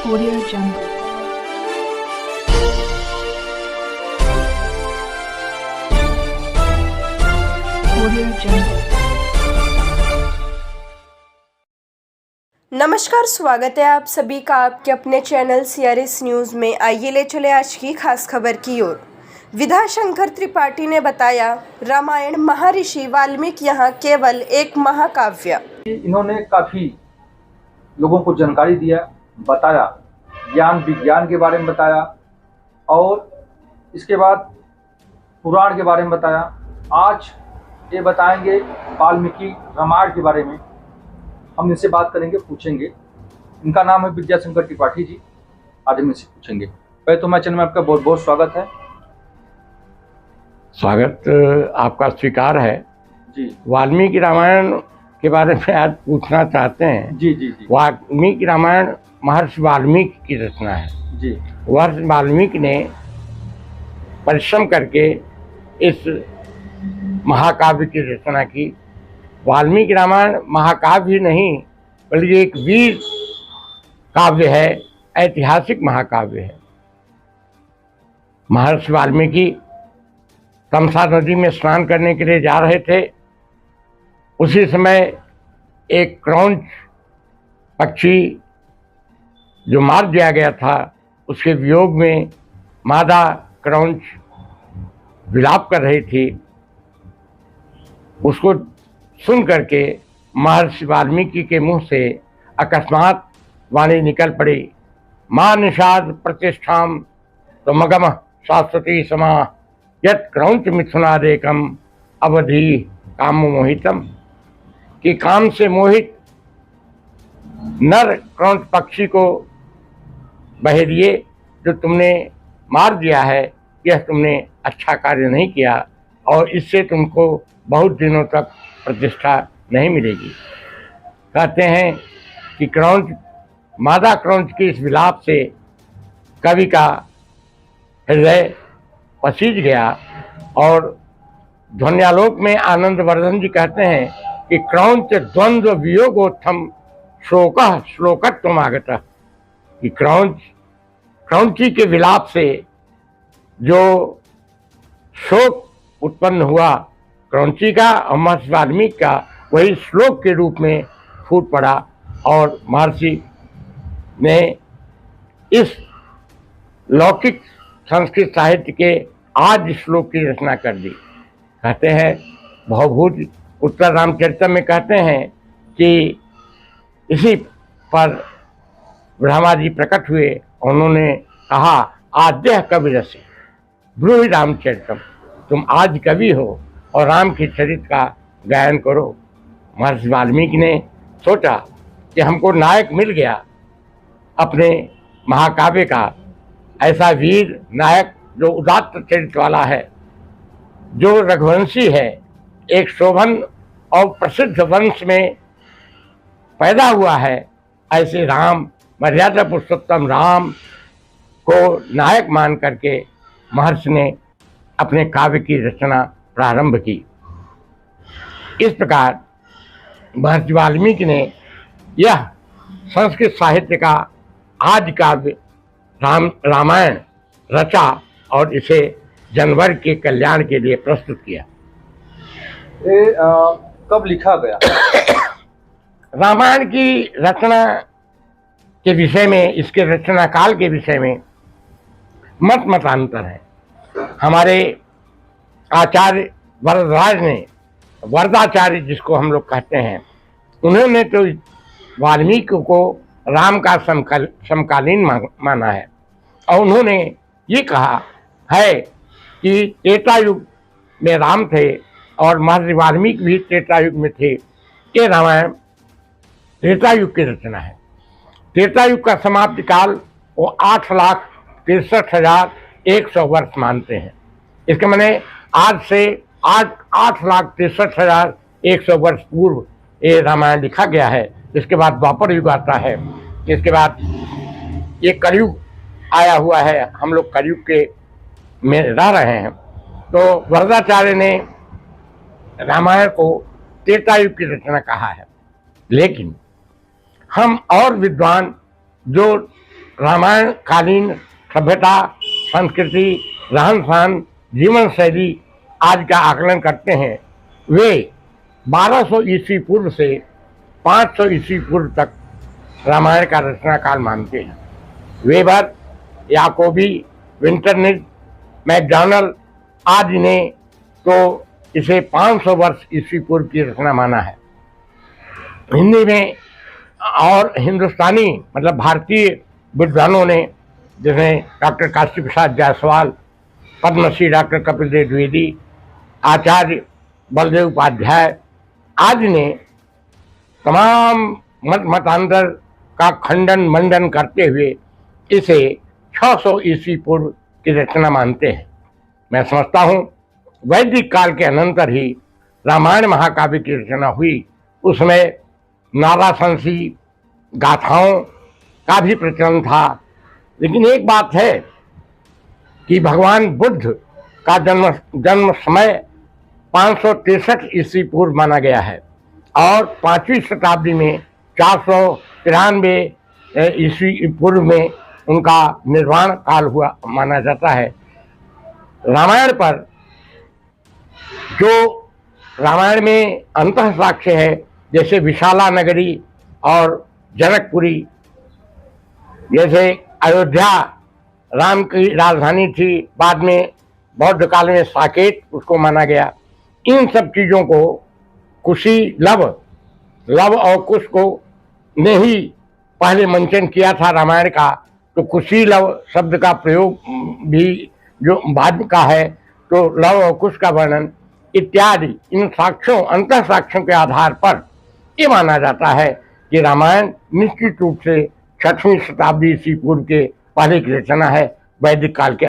Audio Jungle. Audio Jungle. नमस्कार, स्वागत है आप सभी का आपके अपने चैनल सीआरएस न्यूज़ में। आइए ले चले आज की खास खबर की ओर। विधा शंकर त्रिपाठी ने बताया, रामायण महर्षि वाल्मीकि यहाँ केवल एक महाकाव्य। इन्होंने काफ़ी लोगों को जानकारी दिया, बताया, ज्ञान विज्ञान के बारे में बताया और इसके बाद पुराण के बारे में बताया। आज ये बताएंगे वाल्मीकि रामायण के बारे में। हम इनसे बात करेंगे, पूछेंगे। इनका नाम है विद्या शंकर त्रिपाठी जी। आज हम इनसे पूछेंगे। पहले तो मैं चैनल में आपका बहुत बहुत स्वागत है। स्वागत आपका स्वीकार है जी। वाल्मीकि रामायण के बारे में आज पूछना चाहते हैं। जी जी जी। वाल्मीकि रामायण महर्षि वाल्मीकि की रचना है जी। महर्षि वाल्मीकि ने परिश्रम करके इस महाकाव्य की रचना की। वाल्मीकि रामायण महाकाव्य नहीं बल्कि एक वीर काव्य है, ऐतिहासिक महाकाव्य है। महर्षि वाल्मीकि तमसा नदी में स्नान करने के लिए जा रहे थे। उसी समय एक क्रौंच पक्षी जो मार दिया गया था, उसके वियोग में मादा क्रौंच विलाप कर रही थी। उसको सुन करके महर्षि वाल्मीकि के मुंह से अकस्मात वाणी निकल पड़ी, मां निषाद प्रतिष्ठाम त्वमगम शाश्वती समा यत् क्रौंच मिथुनादेकम अवधि काम मोहितम। कि काम से मोहित नर क्रौंच पक्षी को बह दिए, जो तुमने मार दिया है, यह तुमने अच्छा कार्य नहीं किया और इससे तुमको बहुत दिनों तक प्रतिष्ठा नहीं मिलेगी। कहते हैं कि क्रौंच, मादा क्रौंच के इस विलाप से कवि का हृदय पसीज गया और ध्वन्यालोक में आनंद वर्धन जी कहते हैं कि क्रौंच द्वंद्व वियोगोत्थम शोकः श्लोकत्वमागतः। कि क्रौंची के विलाप से जो शोक उत्पन्न हुआ क्रौंची का और महर्षि वाल्मीकि का, वही श्लोक के रूप में फूट पड़ा और महर्षि ने इस लौकिक संस्कृत साहित्य के आज श्लोक की रचना कर दी। कहते हैं भवभूत उत्तर रामचरितम में कहते हैं कि इसी पर ब्रह्मा जी प्रकट हुए। उन्होंने कहा, आद्य कवि रसी ब्रूहि रामचरितम, तुम आज कवि हो और राम के चरित्र का गायन करो। महर्षि वाल्मीकि ने सोचा कि हमको नायक मिल गया अपने महाकाव्य का, ऐसा वीर नायक जो उदात्त चरित्र वाला है, जो रघुवंशी है, एक शोभन और प्रसिद्ध वंश में पैदा हुआ है। ऐसे राम, मर्यादा पुरुषोत्तम राम को नायक मान करके महर्षि ने अपने काव्य की रचना प्रारंभ की। इस प्रकार महर्षि वाल्मीकि ने यह संस्कृत साहित्य का आदि काव्य रामायण रचा और इसे जनवर्ग के कल्याण के लिए प्रस्तुत किया। कब लिखा गया? रामायण की रचना के विषय में, इसके रचना काल के विषय में मतांतर है। हमारे आचार्य वरदराज ने, वरदाचार्य जिसको हम लोग कहते हैं, उन्होंने तो वाल्मीकि को राम का समकालीन माना है और उन्होंने ये कहा है कि त्रेता युग में राम थे और महर्षि वाल्मीकि भी त्रेता युग में थे। ये रामायण त्रेता युग की रचना है। त्रेता युग का समाप्ति काल वो 8,63,100 वर्ष मानते हैं। इसके माने आज से 8,63,100 वर्ष पूर्व ये रामायण लिखा गया है। इसके बाद द्वापर युग आता है। इसके बाद ये कलयुग आया हुआ है। हम लोग कलयुग के में रह रहे हैं। तो वरदाचार्य ने रामायण को त्रेता युग की रचना कहा है। लेकिन हम और विद्वान जो रामायण कालीन सभ्यता, संस्कृति, रहन सहन, जीवन शैली आदि का आकलन करते हैं, वे 1200 ईस्वी पूर्व से 500 ईस्वी पूर्व तक रामायण का रचना काल मानते हैं। वेबर, याकोबी, विंटरनिट, मैकडॉनल्ड आदि ने तो इसे 500 वर्ष ईस्वी पूर्व की रचना माना है। हिंदी में और हिंदुस्तानी मतलब भारतीय विद्वानों ने, जैसे डॉक्टर काशी प्रसाद जायसवाल, पद्मश्री डॉक्टर कपिल देव द्विवेदी, आचार्य बलदेव उपाध्याय आदि ने तमाम मतांतर का खंडन मंडन करते हुए इसे 600 ईस्वी पूर्व की रचना मानते हैं। मैं समझता हूँ वैदिक काल के अनंतर ही रामायण महाकाव्य की रचना हुई। उसमें नाराशंसी गाथाओं का भी प्रचलन था। लेकिन एक बात है कि भगवान बुद्ध का जन्म समय 563 ईस्वी पूर्व माना गया है और 5वीं शताब्दी में 493 ईस्वी पूर्व में उनका निर्वाण काल हुआ माना जाता है। रामायण पर जो रामायण में अंतः साक्ष्य है, जैसे विशाला नगरी और जनकपुरी, जैसे अयोध्या राम की राजधानी थी, बाद में बौद्ध काल में साकेत उसको माना गया। इन सब चीज़ों को कुशी लव और कुश को ने ही पहले मंचन किया था रामायण का। तो कुशी लव शब्द का प्रयोग भी जो बाद का है, तो लव और कुश का वर्णन इत्यादि इन साक्ष्यों, अंतः साक्ष्यों के आधार पर ये माना जाता है कि रामायण निश्चित रूप से 6वीं शताब्दी ईस्वी पूर्व के पहले की रचना है, वैदिक काल के।